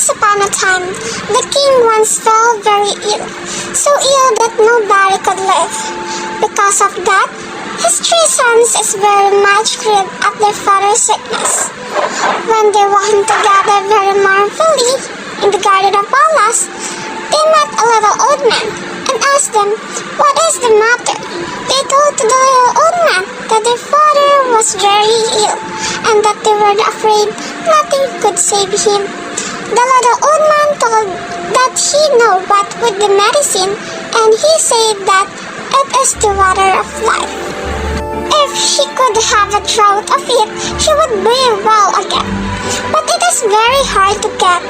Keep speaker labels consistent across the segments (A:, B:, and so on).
A: Once upon a time, the king once fell very ill, so ill that nobody could live. Because of that, his 3 sons is very much grieved at their father's sickness. When they walked together very mournfully in the garden of palace, they met a little old man and asked them, "What is the matter?" They told to the little old man that their father was very ill and that they were afraid nothing could save him. The little old man told that he knew what with the medicine, and he said that it is the water of life. If he could have a draught of it, he would be well again. But it is very hard to get.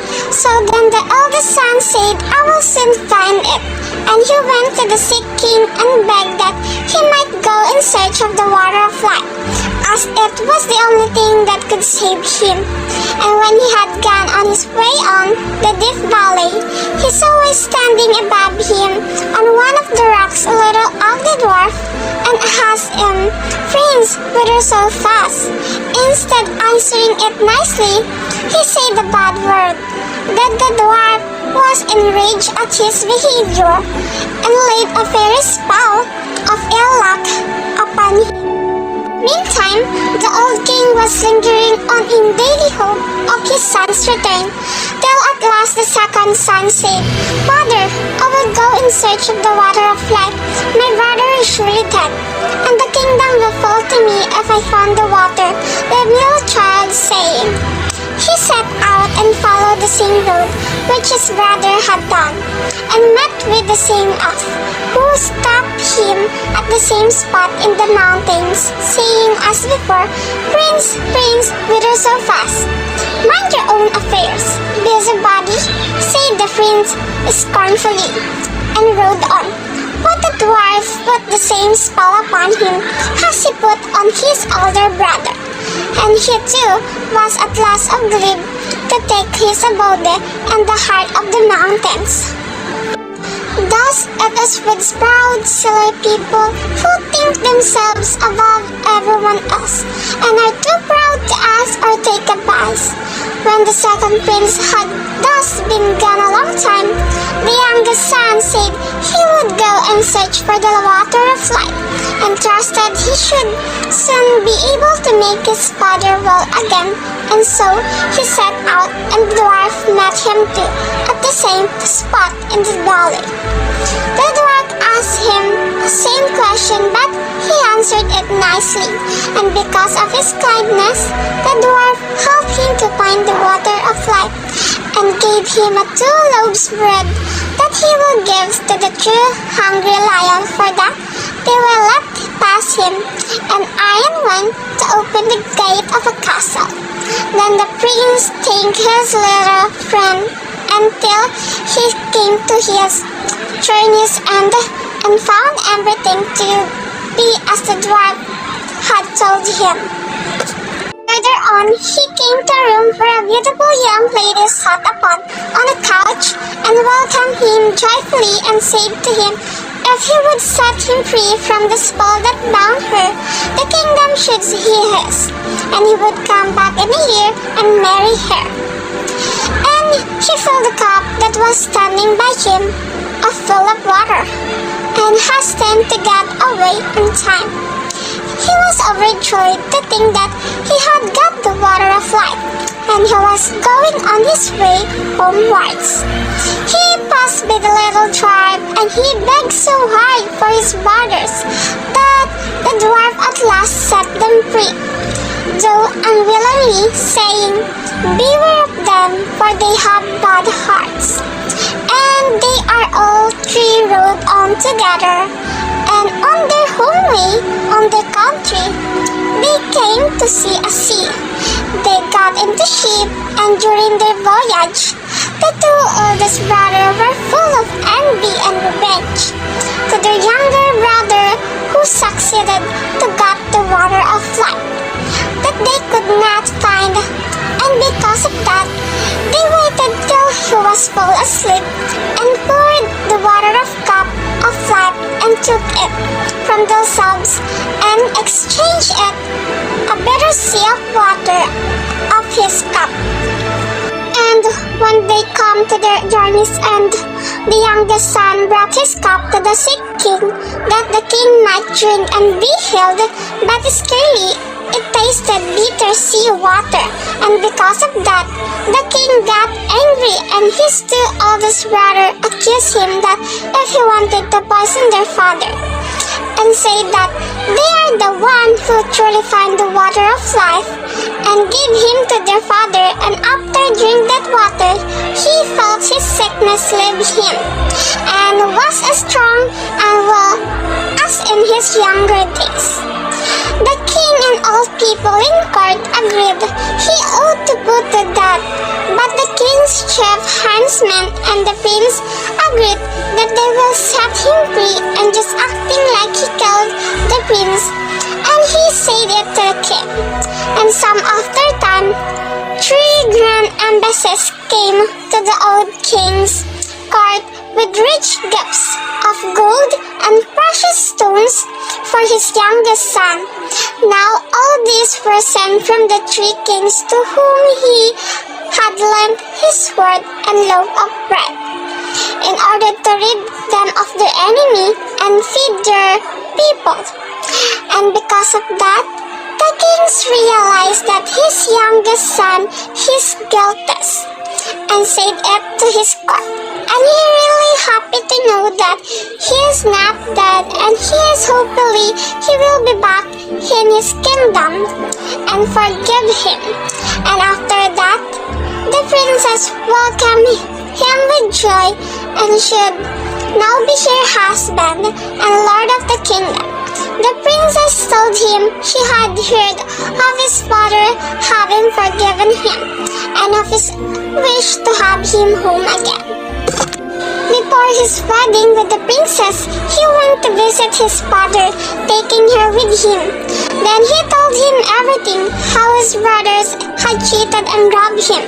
A: So then the eldest son said, "I will soon find it." And he went to the sick king and begged that he might go in search of the water of life, as it was the only thing that could save him. And when he had gone on his way on the deep valley, he saw standing above him on one of the rocks a little ugly dwarf, and asked him, "Prince, whither so fast?" Instead answering it nicely, he said a bad word. Then the dwarf was enraged at his behavior and laid a very spell of ill luck upon him. Meantime, the old king was lingering on in daily hope of his son's return, till at last the second son said, "Father, I will go in search of the water of life. My brother is surely dead, and the kingdom will fall to me if I found the water," the little child saying. He set out and followed the same road which his brother had done, and met with the same elf, who stopped him at the same spot in the mountains, saying as before, "Prince, Prince, whither so fast?" "Mind your own affairs, busybody," said the prince scornfully, and rode on. But the dwarf put the same spell upon him as he put on his elder brother, and he too was at last obliged to take his abode in the heart of the mountains. Thus it is with proud, silly people who think themselves above everyone else, and are too proud to ask or take advice. When the second prince had thus been gone a long time, the youngest son said he would go and search for the water of life, and trusted he should soon be able to make his father well again. And so he set out, and the dwarf met him too at the same spot in the valley. The dwarf asked him the same question, but he answered it nicely, and because of his kindness, the dwarf helped him to find the water of life, and gave him a 2 loaves bread that he will give to the true hungry lion. For that, they will let pass him an iron one to open the gate of a castle. Then the prince thanked his little friend until he came to his journey's end and found everything to be as the dwarf had told him. Further on, he came to a room where a beautiful young lady sat upon on a couch and welcomed him joyfully and said to him, if he would set him free from the spell that bound her, the kingdom should be his, and he would come back in a year and marry her. And he filled the cup that was standing by him full of water, and hastened to get away in time. He was overjoyed to think that he had got the water of life, and he was going on his way homewards. He passed by the little tribe, and he begged so hard for his brothers that the dwarf at last set them free, though unwillingly, saying, "Beware of them, for they have bad hearts." And they are all 3 rode on together, and on their home way on the country, they came to see a sea. They got into ship, and during their voyage, the 2 oldest brothers were full of envy and revenge to their younger brother, who succeeded to get the water of life that they could not find, and because of that, they waited till he was full asleep, and poured the water of cup of life and took it from themselves, and exchanged it a bitter sea of water of his cup. And And when they come to their journey's end, the youngest son brought his cup to the sick king, that the king might drink and be healed, but scarcely it tasted bitter sea water, and because of that, the king got angry, and his two oldest brothers accused him that if he wanted to poison their father, and say that they are the one who truly find the water of life, and give him to their father, and after drink that water, he felt his sickness leave him, and was as strong and well as in his younger days. The king and all people in court agreed he ought to put to death, but the king's chief huntsman and the prince agreed that they will set him free, and just acting like he killed the prince, and he said it to the king. And some after time, 3 grand embassies came to the old king's court with rich gifts of gold and precious stones for his youngest son. Now all these were sent from the 3 kings to whom he had lent his sword and loaf of bread, in order to rid them of their enemy and feed their people. And because of that, the kings realized that his youngest son is guiltless, and said it to his court. And he really happy to know that he is not dead, and he is hopefully he will be back in his kingdom and forgive him. And after that, the princess welcomed him with joy, and should now be her husband and lord of the kingdom. The princess told him she had heard of his father having forgiven him, and of his wish to have him home again. Before his wedding with the princess, he went to visit his father, taking her with him. Then he told him everything, how his brothers had cheated and robbed him,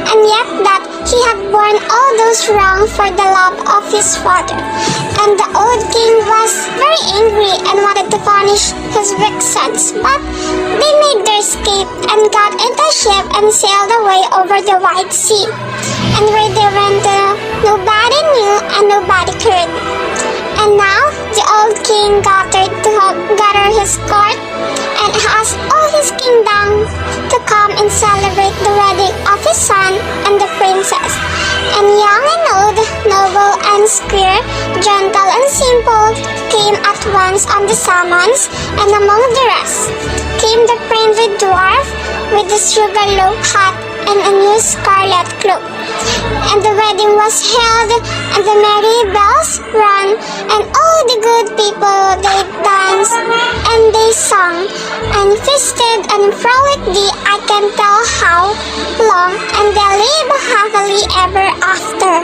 A: and yet that he had borne all those wrongs for the love of his father. And the old king was very angry and wanted to punish his weak sons, but they made their escape and got into a ship and sailed away over the wide sea. And where they went to, nobody knew and nobody could. And now the old king gathered his court and asked all his kingdom to come and celebrate the wedding of his son and the princess. And young and old, noble and square, gentle and simple, came at once on the summons, and among the rest came the friendly dwarf with the sugar loaf hat and a new scarlet cloak. And the wedding was held, and the merry bells rang, and all the good people they danced, and they sung, and feasted and frolicked I can tell how long, and they lived happily ever after.